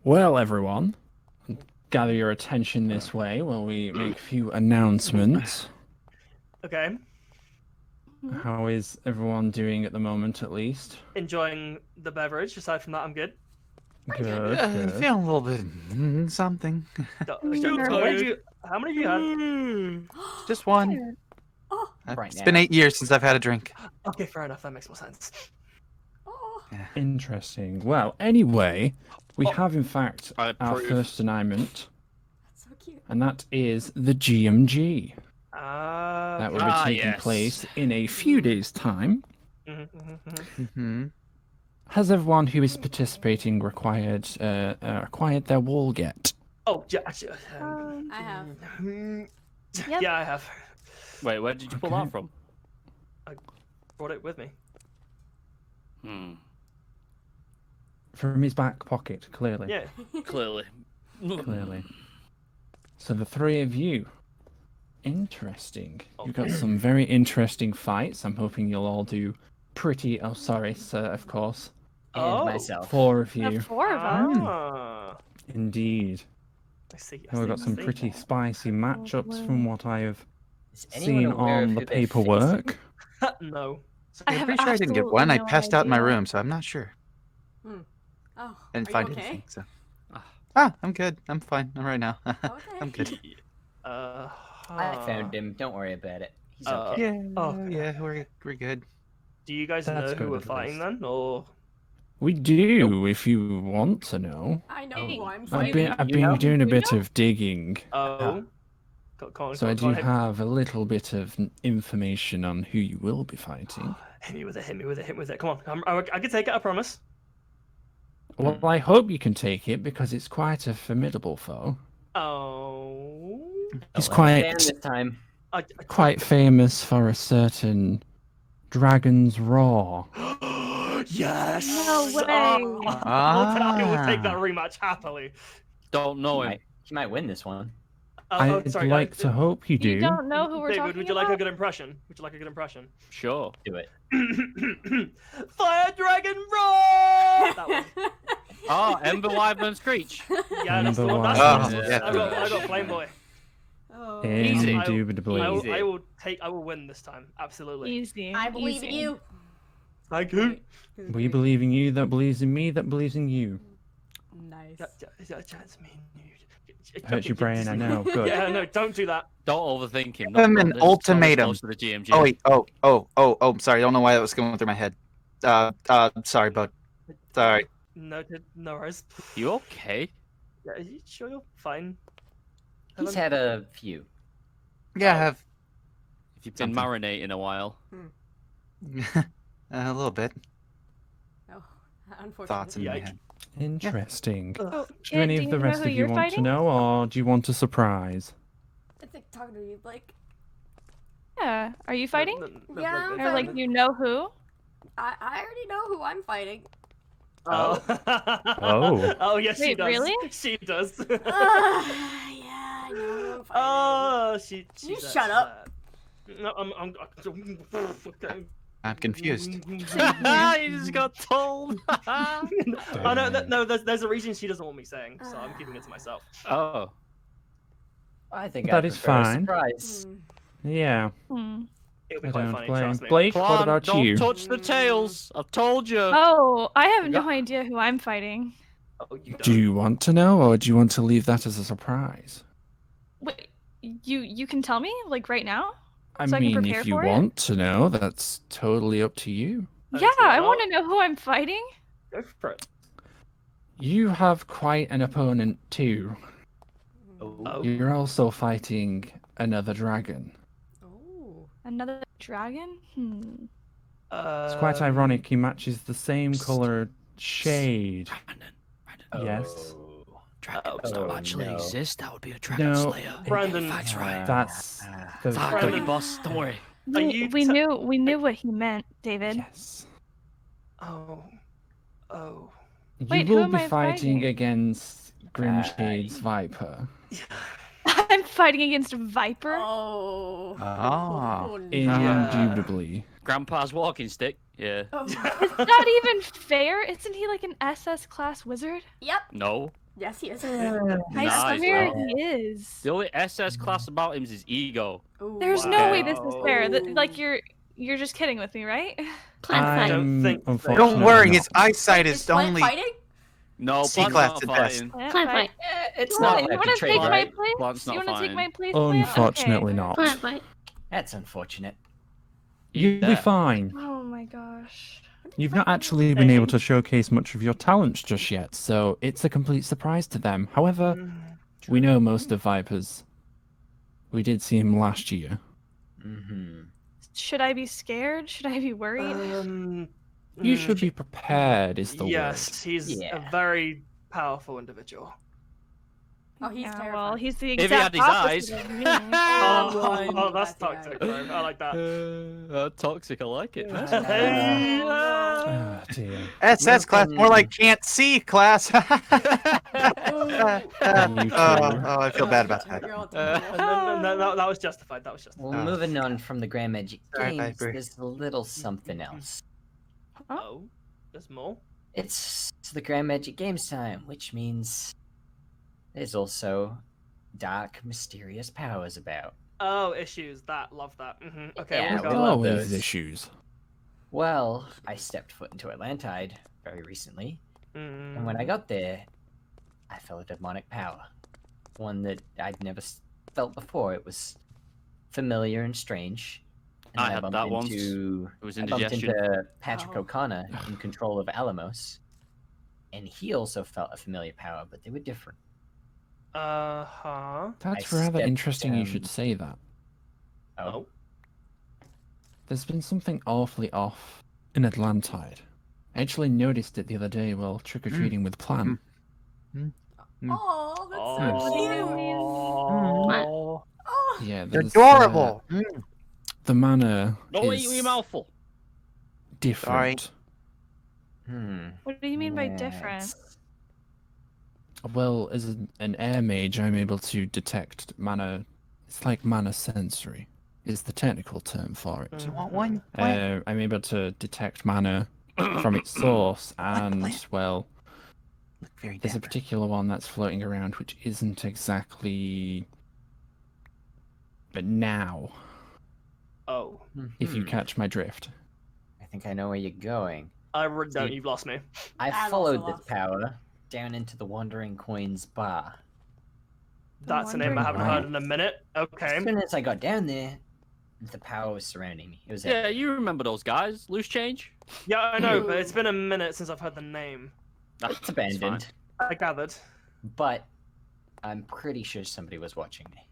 Well, everyone, gather your attention this way while we make a few announcements. Okay. How is everyone doing at the moment, at least? Enjoying the beverage. Aside from that, I'm good. Good, good. Feeling a little bit something. How many of you had? Just one. Oh, It's been 8 years since I've had a drink. Okay, fair enough. That makes more sense. oh. Interesting. Well, anyway, we Oh. have in fact I our approve. first assignment, That's so cute. and that is the GMG. That will be Ah, taking yes. place in a few days' time. Mm-hmm. Has everyone who is participating acquired their wall yet? Oh, yeah. I have. Yep. Yeah, I have. Wait, where did you pull Okay. that from? Brought it with me. Hmm. From his back pocket, clearly. Yeah. Clearly. Clearly. So the three of you. Interesting. You've got some very interesting fights. I'm hoping you'll all do pretty... Oh, sorry, sir, of course. And Oh. myself. 4 of The you. 4 of us. Ah. Indeed. I see. We've got some pretty spicy matchups from what I have Is anyone seen aware on of the who they face? paperwork. No. I'm have pretty sure I didn't get absolutely one. I no passed out in my idea. room, so I'm not sure. Oh, I didn't are find you okay? anything. So. Ah. I'm good. I'm fine. I'm right now. Okay. I'm good. I found him. Don't worry about it. He's Uh, okay. Yeah. Oh, yeah. We're good. Do you guys That's know who good we're at fighting least. then, or? We do, if you want to know. I know who I'm I've fighting. been doing a bit of digging, Oh. so I do have a little bit of information on who you will be fighting. Hit me with it. Hit me with it. Hit me with it. Come on. I can take it. I promise. Well, I hope you can take it because it's quite a formidable foe. Oh. He's Don't let him quite stand this time. quite famous for a certain Dragon's Roar. Yes. No way. I will take that Ah. rematch happily. Don't know him. He might win this one. I'd Sorry, like to hope you do. You don't know who we're David, talking would you like a about? good impression? Would you like a good impression? Sure. Do it. Fire Dragon Roar! That one. Oh, Ember Wyvern Screech. Yeah, that's the Number one. one. That's Oh, the yeah. one. I got Flame Boy. Oh. Easy. Indubitably. Easy. I will win this time. Absolutely. Easy. I believe in easy. you. Thank you. We believe in you, that believes in me, that believes in you. Nice. Chance me. Hurt your brain, I know. Good. Yeah, no, don't do that. Don't overthink him. Give him an There's ultimatum. close to the GMG. Oh wait. Oh. Sorry. I don't know why that was going through my head. Sorry, bud. Sorry. Noted. No worries. You okay? Yeah, are you sure you're fine? He's had a few. Yeah, I have If you've been Something. marinating a while. a little bit. Oh, unfortunately. Thoughts in my Yike. head. Interesting. Ugh. Oh, Do kid, any do of the you rest know of who you you're want to fighting? know, or do you want a surprise? I think talking to you, Blake. Yeah. Are you fighting? Yeah, Or like you know who? I already know who I'm fighting. Oh. Oh. Oh, yes, she Wait, does. really? She does. Yeah, I know who I'm fighting. Oh, she. You she's shut up. No, I'm. Okay. I'm confused. You just got told. Oh no, there's a reason she doesn't want me saying, so I'm keeping it to myself. Oh. I think That I is prefer a fine. Surprise. Yeah, Hmm. It'll be I quite don't funny, blame. trust me. Blake, Come what on, about don't you? touch the tails. I've told you. Oh, I have You no got- idea who I'm fighting. Oh, you don't. Do you want to know, or do you want to leave that as a surprise? Wait, you can tell me like right now? I So I can mean, prepare if you for it? want to know, that's totally up to you. Okay, Yeah, I well, want to know who I'm fighting. Go for it. You have quite an opponent too. Oh. You're also fighting another dragon. Oh. Another dragon? Hmm. It's quite ironic. He matches the same color shade. Yes. Dragons don't actually exist. That would be a dragon No. slayer. Brandon. Facts right. That's the Fuck, Brandon. boss. Don't worry. Are We, you we t- knew what he meant, David. yes. Oh. You Wait, who will am be I fighting fighting? against Grimshade's Viper. I'm fighting against a viper. Oh. Ah. Oh, no. Indubitably. Grandpa's walking stick. Yeah. Oh. Is that even fair? Isn't he like an SS class wizard? Yep. No. Yes, he is. I Nice, swear man. he is. The only SS class about him is his ego. Ooh, There's Wow. no way this is fair. Ooh. Like you're just kidding with me, right? Plant I fight. don't think so. Unfortunately Don't worry, not. his eyesight Wait, is Plant only. fighting? No, C Plant's class not at best. fighting. Plant Plant fight. fight. It's What? not You like want a to trade, take my right? place? Plant's You not want to take my fighting. place? Plant? Unfortunately Okay. not. Plant fight. That's unfortunate. You'll be Yeah. fine. Oh my gosh. You've not actually been able to showcase much of your talents just yet, so it's a complete surprise to them. However, we know most of Vipers. We did see him last year. Mm-hmm. Should I be scared? Should I be worried? You should be prepared, is the Yes, he's Yeah. a very powerful individual. Oh, he's Yeah, terrifying. well, he's the If he exact had his opposite eyes. of me. Oh, that's that's the toxic, bro. I like that. Toxic, I like it. Hey, word. Oh, dear. SS class, more like can't see class. You I feel bad about that. You're all terrible. no, that was justified. That was justified. Well, moving on from the Grand Magic Sorry, Games, Viper. there's a little something else. Oh, there's more. It's the Grand Magic Games time, which means there's also dark, mysterious powers about. Oh, issues. Love that. Okay, Yeah, we'll we go. love Always those. issues. Well, I stepped foot into Atlantide very recently, and when I got there, I felt a demonic power. One that I'd never felt before. It was familiar and strange. And I then had bumped that once. into- It was I bumped indigestion. into Patrick Oh. O'Connor in control of Alamos, and he also felt a familiar power, but they were different. Uh-huh. That's I rather stepped interesting you down- should say that. Oh. There's been something awfully off in Atlantide. I actually noticed it the other day while trick-or-treating with Plan. Oh, that's Oh. so cute. Oh. Oh, Yeah, They're there's, adorable. the manor Don't eat is with your mouth full. different. What do you mean by Yes. different? Well, as an air mage, I'm able to detect mana. It's like mana sensory, is the technical term for it. Do you want one? I'm able to detect mana from its source, and plant? well, Look very there's a dapper. particular one that's floating around which isn't exactly. But now, Oh. if you Mhm. catch my drift, I think I know where you're going. I really don't. You've lost me. I I'm followed also this lost. power down into the Wandering Coins bar. That's a name I haven't heard in a minute. Okay. As soon as I got down there, the power was surrounding me. It was Yeah, everywhere. you remember those guys? Loose change? Yeah, I know, but it's been a minute since I've heard the name. Ah, It's fine. abandoned, I gathered. but I'm pretty sure somebody was watching me.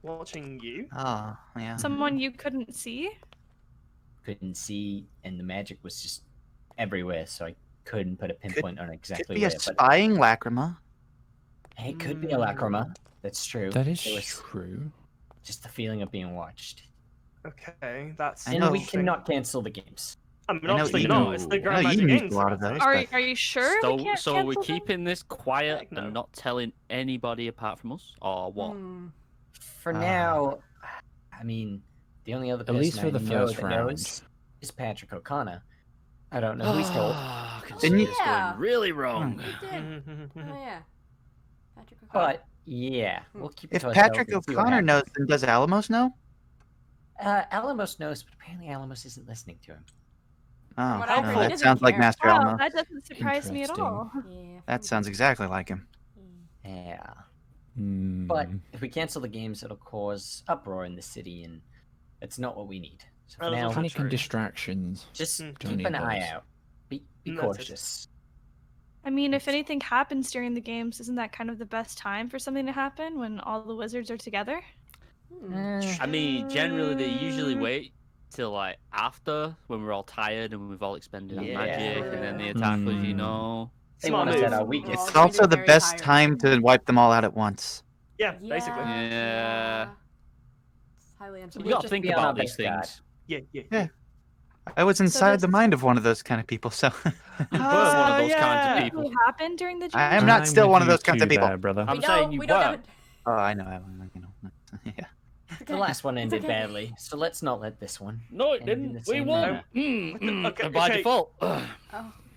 Watching you. Oh, yeah. Someone you couldn't see? Couldn't see, and the magic was just everywhere, so I couldn't put a pinpoint on Could exactly be a where. But spying lacrima. it could be a lacrima. That's true. that is It was true. just the feeling of being watched. Okay, that's. I And know. we cannot cancel the games. I mean, I know obviously Eden- not. It's the I Grand know Magic Eden Games. used a lot of those. Are you sure So, we can't so we're cancel them? keeping this quiet Heck no. and not telling anybody apart from us, or what? Hmm. For now, I mean, the only other At person least for I the know first that round. knows is Patrick O'Connor. I don't know who he's told, I can Didn't see you- this Yeah. going really wrong. He did. Oh, yeah. Patrick O'Connor. but yeah, we'll keep it If to ourselves Patrick and see what O'Connor happens. knows, then does Alamos know? Alamos knows, but apparently Alamos isn't listening to him. Oh, Whatever, no, he that doesn't sounds like care. Master Wow, Alamos. that doesn't surprise me at Interesting. all. Yeah, That sounds exactly like him. Yeah, Hmm. but if we cancel the games, it'll cause uproar in the city, and it's not what we need. So for Oh, now, that's Panic true. and distractions. just Mm. Don't keep need an eye those. out. Be Noted. cautious. I mean, if anything happens during the games, isn't that kind of the best time for something to happen when all the wizards are together? I mean, generally they usually wait till like after when we're all tired and we've all expended our Yeah. magic, and then they attack us. You Hmm. know. They Smart want us at move. our weakest. Well, It's we're also getting the very best tired. time to wipe them all out at once. Yeah, basically. Yeah. It's highly You unfortunate. gotta just think be on our about these best guard. things. Yeah. I was inside the does- mind of one of those kind of people, so You were one of those kinds of yeah. people. What happened during the I games? am not I'm still with one of you those kinds of too, people. there, brother. I'm We saying know, you we know were. that. Oh, I know. Yeah. The last one ended okay. badly, so let's not let this one. No, it end in didn't. the We same won. manner. Okay, By okay. default. Oh,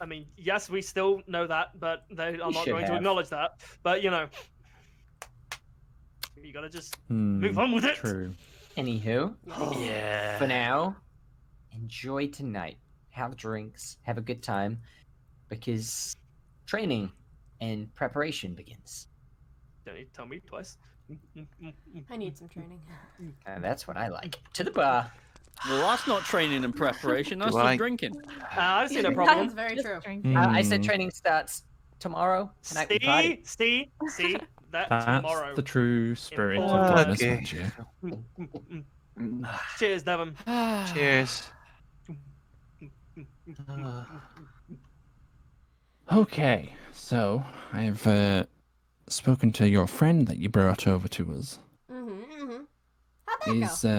I mean, yes, we still know that, but they are not should going to have. acknowledge that. But you gotta just move on with it. True. Anywho, Yeah. for now, enjoy tonight. Have drinks, have a good time, because training and preparation begins. Don't need to tell me twice. I need some training. And that's what I like. To the bar. Well, that's not training and preparation. That's Do just I- drinking. I see no That's problem. very Just true. drinking. I said Hmm. training starts tomorrow. Tonight we party. See, that That's tomorrow. the true spirit of Okay. goodness, aren't you? Cheers, Devon. Cheers. Okay, so I've spoken to your friend that you brought over to us. How'd that He's go?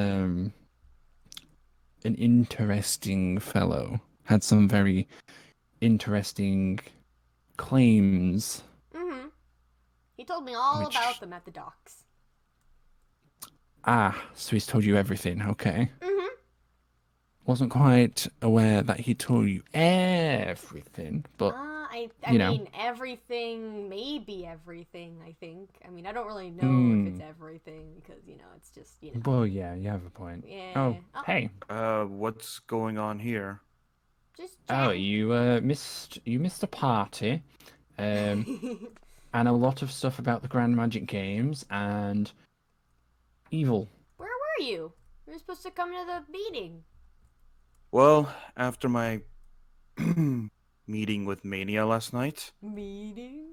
an interesting fellow. Had some very interesting claims. He told me all Which- about them at the docks. Ah, so he's told you everything. Okay. Wasn't quite aware that he told you everything, but I you know. mean, everything, maybe everything, I think. I mean, I don't really know if it's everything because, it's just, well, yeah, you have a point. Yeah. Oh, hey. What's going on here? Just Oh, chatting. you missed a party, and a lot of stuff about the Grand Magic Games and evil. Where were you? You were supposed to come to the meeting. Well, after my meeting with Mania last night, Meeting?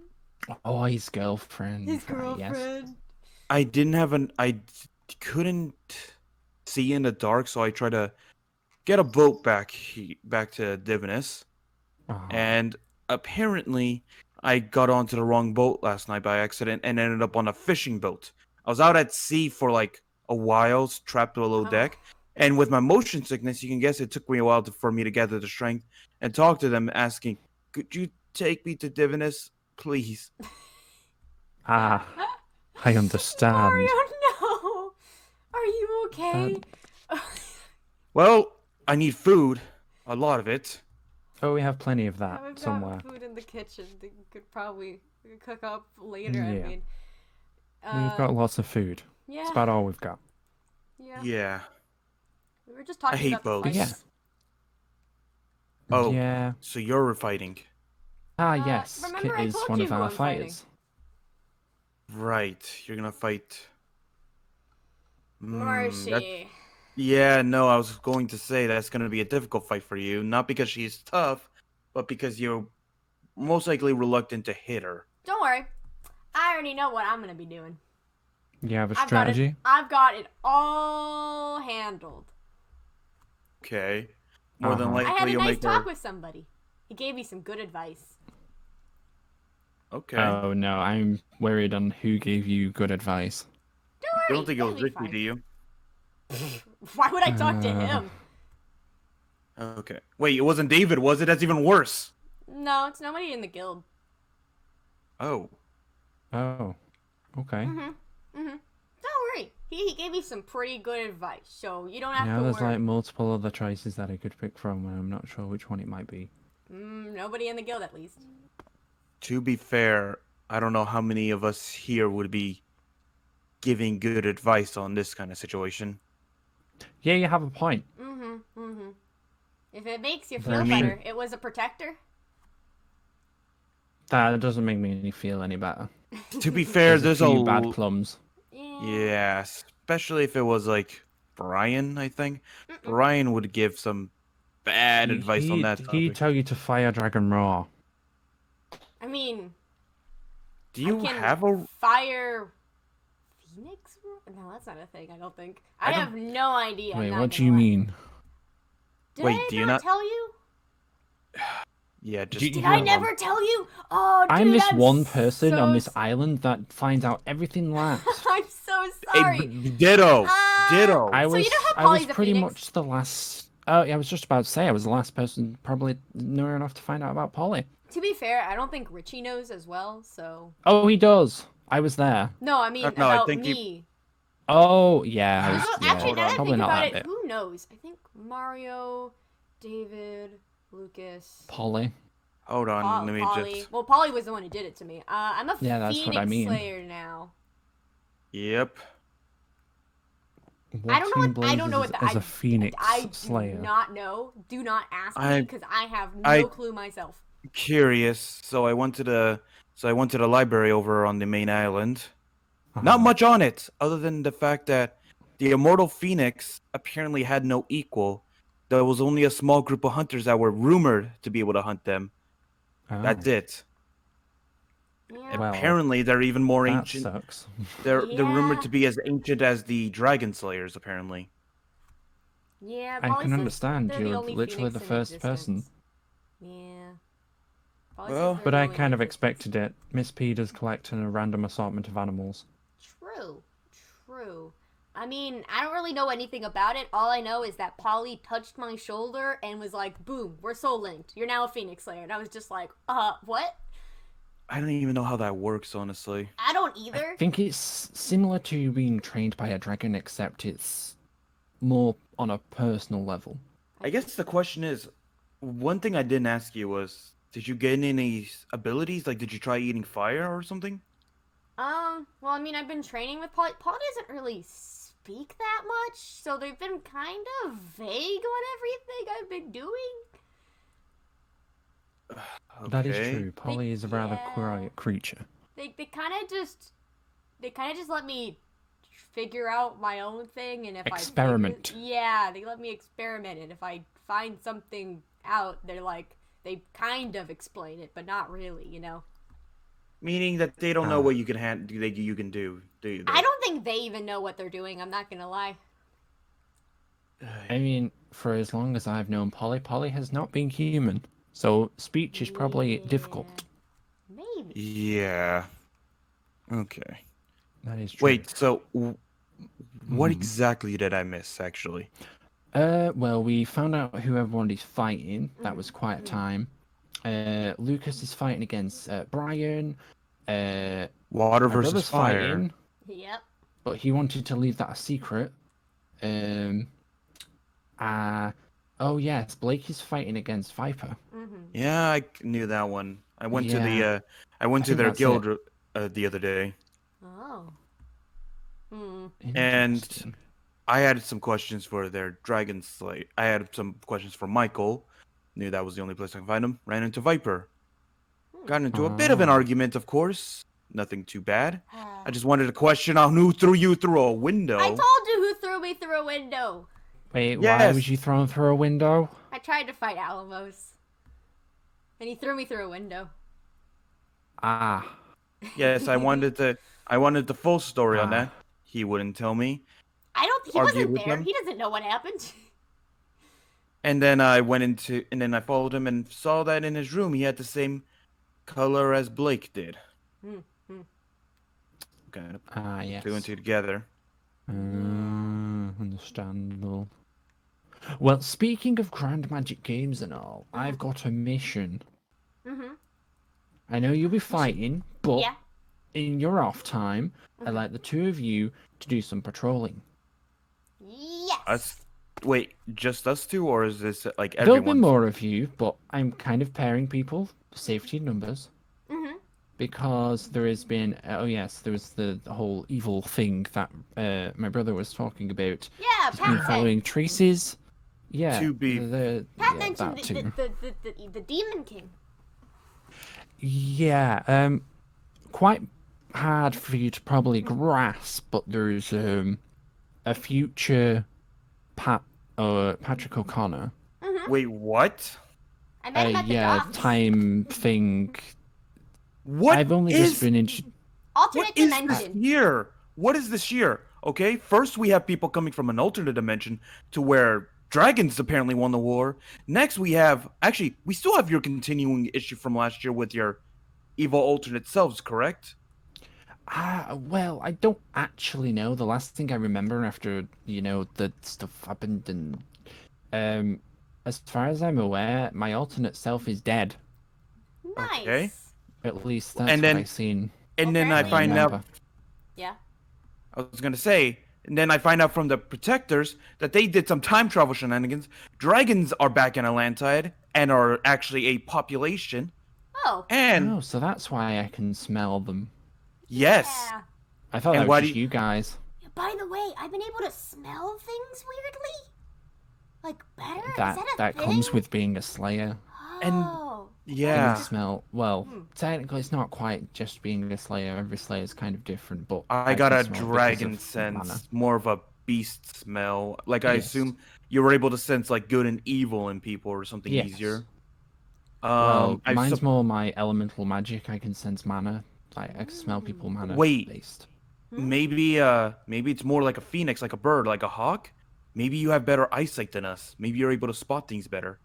Oh, his girlfriend. His right, yes. girlfriend. I couldn't see in the dark, so I tried to get a boat back to Divinus, Oh. and apparently I got onto the wrong boat last night by accident and ended up on a fishing boat. I was out at sea for like a while, trapped below deck, and with my motion sickness, you can guess it took me a while for me to gather the strength and talk to them, asking, "Could you take me to Divinus, please?" Ah, I understand. Mario, no! Are you okay? Well, I need food, a lot of it. Oh, we have plenty of that We've somewhere. got food in the kitchen that you could probably cook up later, I Yeah. mean. We've got lots of food. Yeah. That's about all we've got. Yeah. We were just talking hate about boats. the Yeah. fights. Oh, Yeah. so you're fighting. Ah, yes. remember Kit I is told one you of who our I'm fighting. fighters. Right, you're gonna fight. Marcy. Yeah, no, I was going to say that's gonna be a difficult fight for you. Not because she's tough, but because you're most likely reluctant to hit her. Don't worry. I already know what I'm going to be doing. You have a I've got it. strategy? I've got it all handled. Okay. More than Uh-huh. likely I had a you'll nice make talk her. with somebody. He gave me some good advice. Okay. Oh, no. I'm worried on who gave you good advice. you Don't don't think it was it'll be Ricky, fine. do you? Why would I talk to Uh, him? Okay. Wait, it wasn't David, was it? That's even worse. No, it's nobody in the guild. Oh. Oh. Okay. Don't worry. He gave me some pretty good advice, so you don't have Now to there's worry. like multiple other choices that I could pick from, and I'm not sure which one it might be. Nobody in the guild, at least. To be fair, I don't know how many of us here would be giving good advice on this kind of situation. Yeah, you have a point. If it makes you I feel mean- better, it was a protector. That doesn't make me feel any better. To be fair, there's a few bad plums. Yeah, especially if it was like Brian, I think. Brian would give some bad advice on that He'd topic. tell you to fire Dragon Roar. I mean, Do you I can have a fire Phoenix? No, that's not a thing. I don't think. I don't- have no idea. I'm Wait, not what do gonna you lie. mean? Did Wait, I do you not not- tell you? Yeah, just Did Did I never tell you? Oh, dude, I'm this one so person on this island that finds out everything last. I'm so Hey, sorry. ditto. Ditto. I So was you know how I was Polly's a pretty phoenix? much the last. Oh, yeah, I was just about to say I was the last person probably near enough to find out about Polly. To be fair, I don't think Richie knows as well. So Oh, he does. I was there. no, I mean No, I about think me. Oh, yeah. I was, Well, yeah, actually, now that I probably think not about that it, bit. who knows? I think Mario, David, Lucas. Polly. Hold on, let me Polly. just. Well, Polly was the one who did it to me. I'm a Yeah, that's Phoenix what I mean. Slayer now. Yep. What I don't know in what I don't know blazes what the as a Phoenix I Slayer? do not know. Do not ask me because I have no I- clue myself. Curious, so I went to the library over on the main island. Not Uh-huh. much on it, other than the fact that the immortal phoenix apparently had no equal. There was only a small group of hunters that were rumored to be able to hunt them. That's Oh, it. Yeah. Well, Apparently, they're even more that ancient. sucks. They're rumored Yeah. to be as ancient as the dragon slayers. Apparently, Yeah, I Polly can says understand. they're the You're only literally Phoenix the in first person. existence. Yeah. Polly says Well, they're But the I only kind one of in expected it. Miss P does collect a random assortment of animals. True. I mean, I don't really know anything about it. All I know is that Polly touched my shoulder and was like, boom, we're soul linked. You're now a Phoenix Slayer. And I was just like, what? I don't even know how that works, honestly. I don't either. I think it's similar to being trained by a dragon, except it's more on a personal level. I guess the question is, one thing I didn't ask you was, did you gain any abilities? Like, did you try eating fire or something? Well, I mean, I've been training with Polly. Polly doesn't really speak that much, so they've been kind of vague on everything I've been doing. That is Okay. true. Polly is a rather yeah. quiet creature. They kind of just let me figure out my own thing, and if Experiment. yeah, they let me experiment, and if I find something out, they kind of explain it, but not really, you know. Meaning that they don't know what you can you can do you? I don't think they even know what they're doing. I'm not gonna lie. I mean, for as long as I've known Polly, Polly has not been human. So speech is probably difficult. Maybe. Yeah. Okay. That is true. Wait, so what exactly did I miss, actually? Well, we found out who everyone is fighting. That was quite a time. Lucas is fighting against Brian. Water My versus brother's fire. fighting, Yep. but he wanted to leave that a secret. Oh yes, Blake is fighting against Viper. Yeah, I knew that one. I went to Yeah. I went to think their that's guild the other day, Oh. and Interesting. I had some questions for their Dragon Slate. I had some questions for Michael. Knew that was the only place I could find him. Ran into Viper. Got into a bit of an Oh. argument, of course. Nothing too bad. I just wanted to question on who threw you through a window. I told you who threw me through a window. Wait, why Yes. was you thrown through a window? I tried to fight Alamos, and he threw me through a window. Ah, Yes, I wanted the full story on Ah. that. He wouldn't tell me. He Argue wasn't with there. them? He doesn't know what happened. And then I followed him and saw that in his room he had the same color as Blake did. Kind of yes. two and two together. Understandable. Well, speaking of Grand Magic games and all, I've got a mission. I know you'll be fighting, but Yeah. in your off time, I'd like the two of you to do some patrolling. Yes. Wait, just us two, or is this like There'll everyone? be more of you, but I'm kind of pairing people, safety in numbers. Because there has been, there was the whole evil thing that my brother was talking about. Yeah, He's been Pat following said. traces. Yeah, To be- Pat yeah, mentioned that too. the Demon King. Yeah, quite hard for you to probably grasp, but there's a future Patrick O'Connor. Wait, what? I met him at the Yeah, docks. time thing. What I've only is- just been Alternate What is this dimension. year? What is this year? Okay, first we have people coming from an alternate dimension to where dragons apparently won the war. Next we still have your continuing issue from last year with your evil alternate selves, correct? Well, I don't actually know. The last thing I remember after, the stuff happened and as far as I'm aware, my alternate self is dead. Nice. Okay. At least that's And then- what I've seen. And then I Apparently- find out Remember. Yeah. I was gonna say, and then I find out from the protectors that they did some time travel shenanigans. Dragons are back in Atlantide and are actually a population. Oh. And Oh, so that's why I can smell them. yes, Yeah. I thought And that why was do just you guys. By the way, I've been able to smell things weirdly. Like better? Is That that a that thing? comes with being a slayer. Oh. You yeah. can smell. Well, technically, it's not quite just being a slayer. Every slayer is kind of different, but I can got a smell it because dragon of sense, mana. more of a beast smell. Like I Yes. assume you were able to sense like good and evil in people or something Yes. easier. Well, I mine's sup- more my elemental magic. I can sense mana. Like I can smell people mana Wait. based. maybe it's more like a phoenix, like a bird, like a hawk. Maybe you have better eyesight than us. Maybe you're able to spot things better.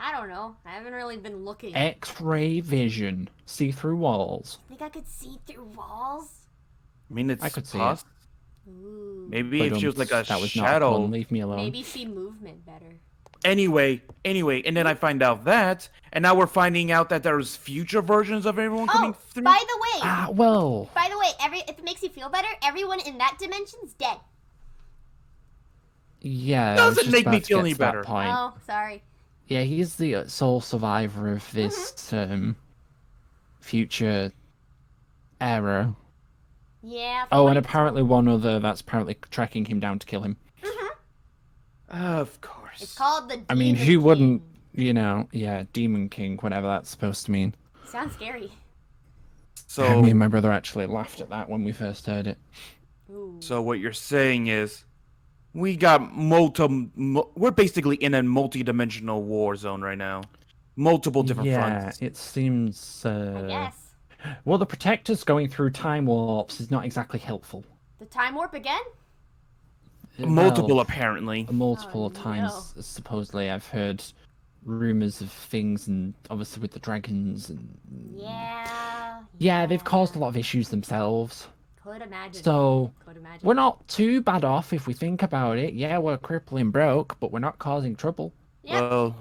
I don't know. I haven't really been looking. X-ray vision, see through walls. Think I could see through walls? I mean, it's I could see it. poss- Ooh. Maybe if she was like a That was not a shadow. pun. Leave me alone. Maybe see movement better. Anyway, and then I find out that, and now we're finding out that there's future versions of everyone coming through. By the way, Well. by the way, if it makes you feel better, everyone in that dimension's dead. Yeah. I was Doesn't just make me about to feel get any to that better. point. Oh, sorry. Yeah, he's the sole survivor of this future era. Yeah. Oh, and fine. apparently one other that's apparently tracking him down to kill him. Of course. It's called the. I mean, Demon who wouldn't, King. Demon King, whatever that's supposed to mean. Sounds scary. So, Me and my brother actually laughed at that when we first heard it. Ooh. so what you're saying is, we got we're basically in a multi-dimensional war zone right now. Multiple different fronts. It seems. I guess. Well, the Protectors going through time warps is not exactly helpful. The time warp again? Multiple, Well, apparently. multiple Oh, times, supposedly. I've heard rumors of things, and obviously with the dragons. And Yeah. yeah, they've caused a lot of issues themselves. Could imagine. So Could imagine. we're not too bad off if we think about it. Yeah, we're crippling broke, but we're not causing trouble. Yep. Well,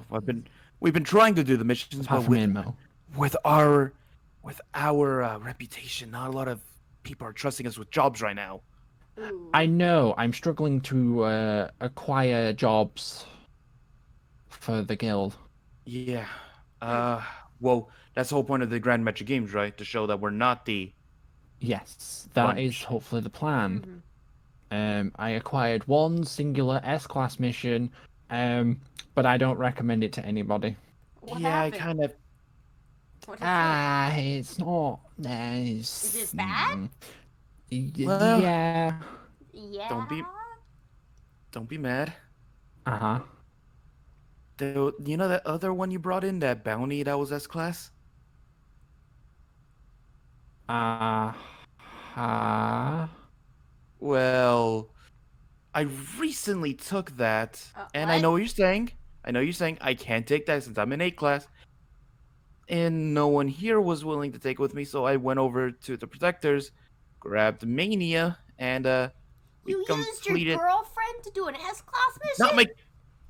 we've been trying to do the missions, Apart but from with Inmo. our reputation, not a lot of people are trusting us with jobs right now. Ooh. I know. I'm struggling to acquire jobs for the guild. Yeah. Well, that's the whole point of the Grand Metro Games, right? To show that we're not the. Yes, that is Bunch. hopefully the plan. Mhm. I acquired one singular S-class mission, but I don't recommend it to anybody. What yeah, happened? I kind of. What happened? It's not nice. Is it bad? Well- Yeah. Yeah. Don't be mad. Uh-huh. You know that other one you brought in, that bounty that was S-class? Uh-huh. Well, I recently took that, and I what? know what you're saying. I can't take that since I'm in 8 class. And no one here was willing to take it with me, so I went over to the Protectors, grabbed Mania, and we You used completed. your girlfriend to do an S-class mission? Not my.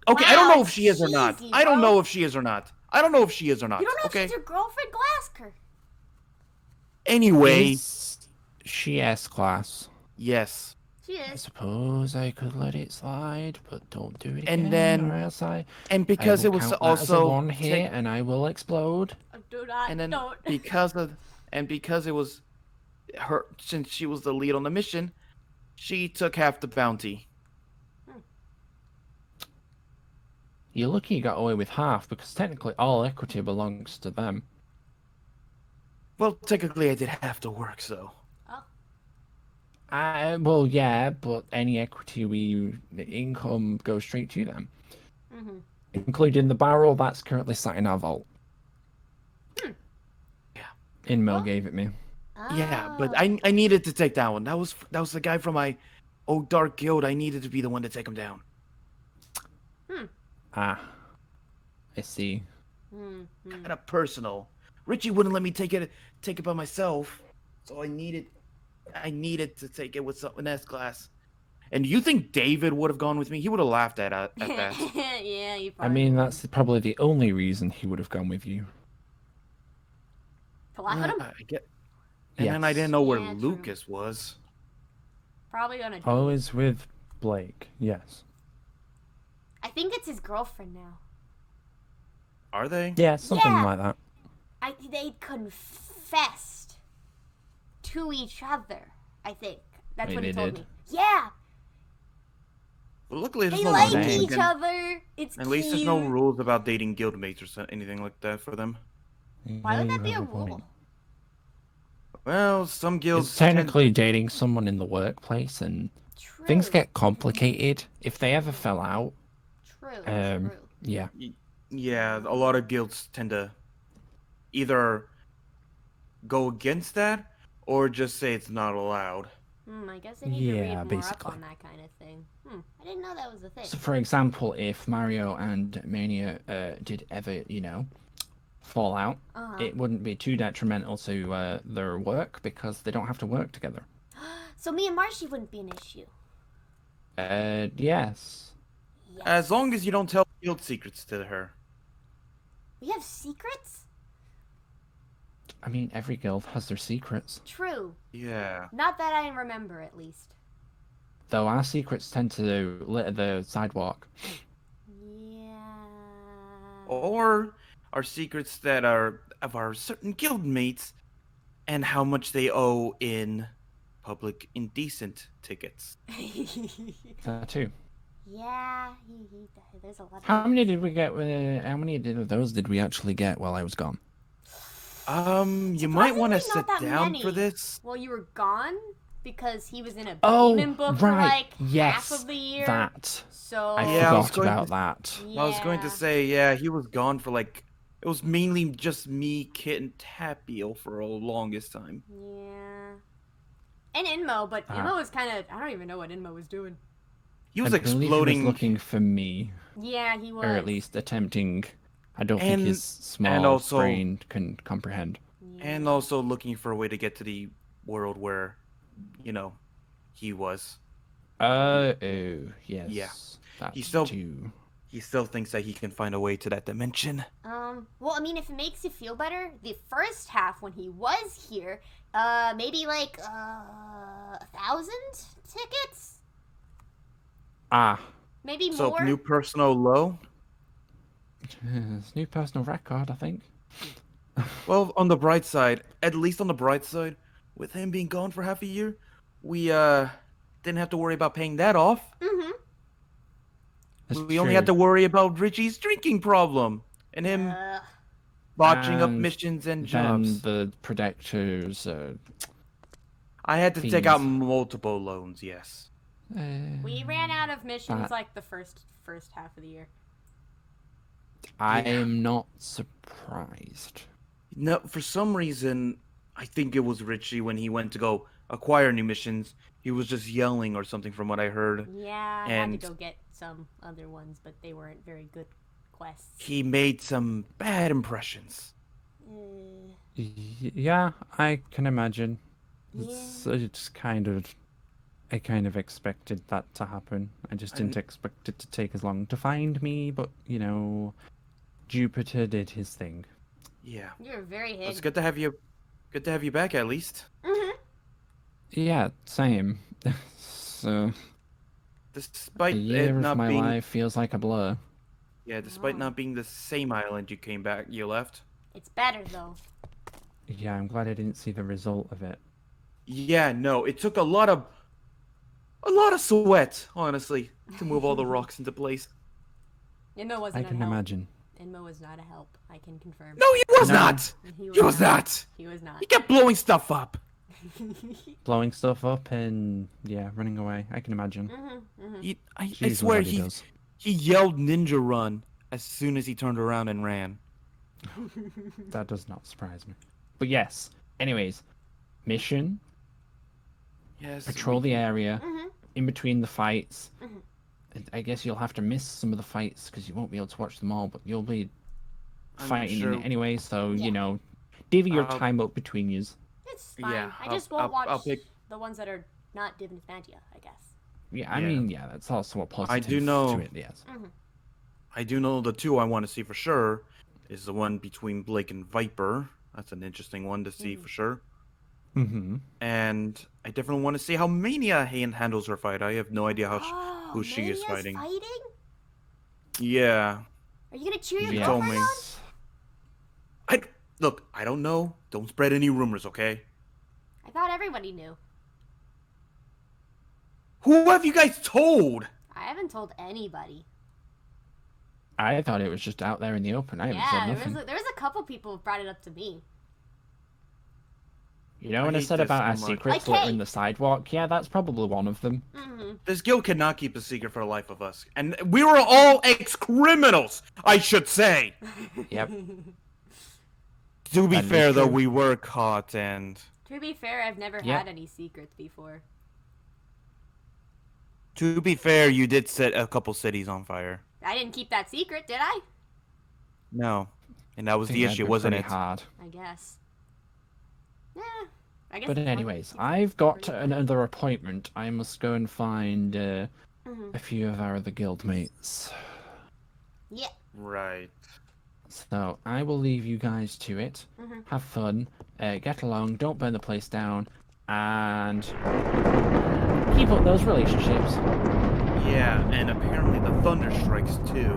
Okay, I don't Wow, know if she is or not. cheesy, I don't bro. know if she is or not. I don't know if she is or not. You don't know Okay. if she's your girlfriend? Go ask her. Anyway, Is she S-class? yes. She I is. suppose I could let it slide, but don't do it And again, then- or else And because I it will was count that as a also one hit, and I will explode. Do not. and then don't. because it was her, since she was the lead on the mission, she took half the bounty. You're lucky you got away with half, because technically all equity belongs to them. Well, technically, I did half the work, so. Well, yeah, but any equity income goes straight to them, Mhm. including the barrel that's currently sat in our vault. Yeah. Inmo gave it me. Yeah, but Oh. I needed to take that one. That was the guy from my old dark guild. I needed to be the one to take him down. Ah, I see. Mhm. Kind of personal. Richie wouldn't let me take it by myself, so I needed to take it with an S class. And do you think David would have gone with me? He would have laughed at that. Yeah, you I probably mean, would. that's probably the only reason he would have gone with you. To laugh at him? I get. And then I Yes. didn't know where Yeah, true. Lucas was. Probably gonna. Always with Blake, yes. I think it's his girlfriend now. Are they? Yeah, something Yeah. like that. They confessed to each other. I think that's what he told me. Yeah. Well, luckily, there's They no like rules each against- other. It's At least there's no rules about dating guildmates or anything like that for them. Why would Yeah, that be you a have rule? point. Well, some guilds It's technically dating someone in the workplace, and True. things get complicated. If they ever fell out, True. yeah. Yeah, a lot of guilds tend to either go against that or just say it's not allowed. I guess I need to read Yeah, more basically. up on that kind of thing. I didn't know that was a thing. So, for example, if Mario and Mania did ever, fall out, it wouldn't be too detrimental to their work because they don't have to work together. So me and Marshy wouldn't be an issue. Yes. As long as you don't tell guild secrets to her. We have secrets? I mean, every guild has their secrets. True. Yeah. Not that I remember, at least. Though our secrets tend to litter the sidewalk. Yeah. Or our secrets that are of our certain guild mates and how much they owe in public indecent tickets. That too. Yeah, there's a lot of How many did we get? How many of those did we actually get while I was gone? You might want to Surprisingly sit not that down many. for this. Well, you were gone because he was in a Oh, demon book right. for like Yes, half of the year. that. So I Yeah, I was forgot going about to- that. Yeah. I was going to say, yeah, he was gone for like, it was mainly just me, Kit, and Tapio for the longest time. Yeah. And Inmo, but Ah. Inmo was kind of, I don't even know what Inmo was doing. He was I believe exploding. He was looking for me, Yeah, he was. or at least attempting. I don't think And- his small also- brain can comprehend. And also looking for a way to get to the world where, he was. Oh, yes. Yeah. That He still- too. He still thinks that he can find a way to that dimension. Well, I mean, if it makes you feel better, the first half when he was here, maybe like 1,000 tickets, Ah, maybe So, more. new personal low? it's new personal record, I think. Well, on the bright side, at least on the bright side, with him being gone for half a year, we didn't have to worry about paying that off. Mm-hmm. That's We only had to true. worry about Richie's drinking problem and him botching up And missions and Then jobs. the Predactors. I had to take out fees. multiple loans, yes. We ran out of missions That- like the first half of the year. I Yeah. am not surprised. No, for some reason, I think it was Richie when he went to go acquire new missions. He was just yelling or something from what I heard. Yeah, I And- had to go get some other ones, but they weren't very good quests. He made some bad impressions. Yeah, I can imagine. It's kind of. I kind of expected that to happen. I just didn't expect it to take as long to find me, but Jupiter did his thing. Yeah. You're very hidden. It's good to have you. Good to have you back, at least. Yeah, same. So Despite a it year of not my being, life feels like a blur. yeah, despite not being the same island you left. It's better though. Yeah, I'm glad I didn't see the result of it. Yeah, no, it took a lot of sweat, honestly, to move all the rocks into place. Inmo I wasn't a can help. imagine. Inmo was not a help. I can confirm. No, he was No. not. He was not. He was not. He kept blowing stuff up. Blowing stuff up and running away. I can imagine. I Jesus, swear what he does. he yelled ninja run as soon as he turned around and ran. That does not surprise me. But yes. Anyways, mission. Yes. Patrol the area in between the fights. I guess you'll have to miss some of the fights because you won't be able to watch them all, but you'll be I'm fighting sure- in it anyway, so Yeah. divvy your I'll- time up between yous. It's fine. Yeah, I just I'll- won't watch I'll pick- the ones that are not Divinity Fantia, I guess. Yeah, I Yeah. mean, that's also a positive do know- to it, yes. I do know the two I want to see for sure is the one between Blake and Viper. That's an interesting one to see for sure. Mm-hmm. And I definitely want to see how Mania handles her fight. I have no idea how Oh, who she is Mania's fighting. fighting? Yeah. Are you gonna cheer your Yeah. told girlfriend me. on? Look, I don't know. Don't spread any rumors, okay? I thought everybody knew. Who have you guys told? I haven't told anybody. I thought it was just out there in the open. I haven't said Yeah, nothing. there was a couple people who brought it up to me. You know when I hate said this about our so much. secrets Okay. littering the sidewalk? Yeah, that's probably one of them. Mm-hmm. This guild cannot keep a secret for the life of us. And we were all ex-criminals, I should say. Yep. To be That is fair, though, true. we were caught and... To be fair, I've never Yeah. had any secrets before. To be fair, you did set a couple cities on fire. I didn't keep that secret, did I? No. And that was I the think that'd issue, be wasn't pretty it? hard. I guess. Yeah. I guess. But it's anyways, fine. I've got another appointment. I must go and find Mhm. a few of our other guild mates. Yeah. Right. So I will leave you guys to it. Mhm. Have fun. Get along. Don't burn the place down. And keep up those relationships. Yeah, and apparently the thunder strikes too.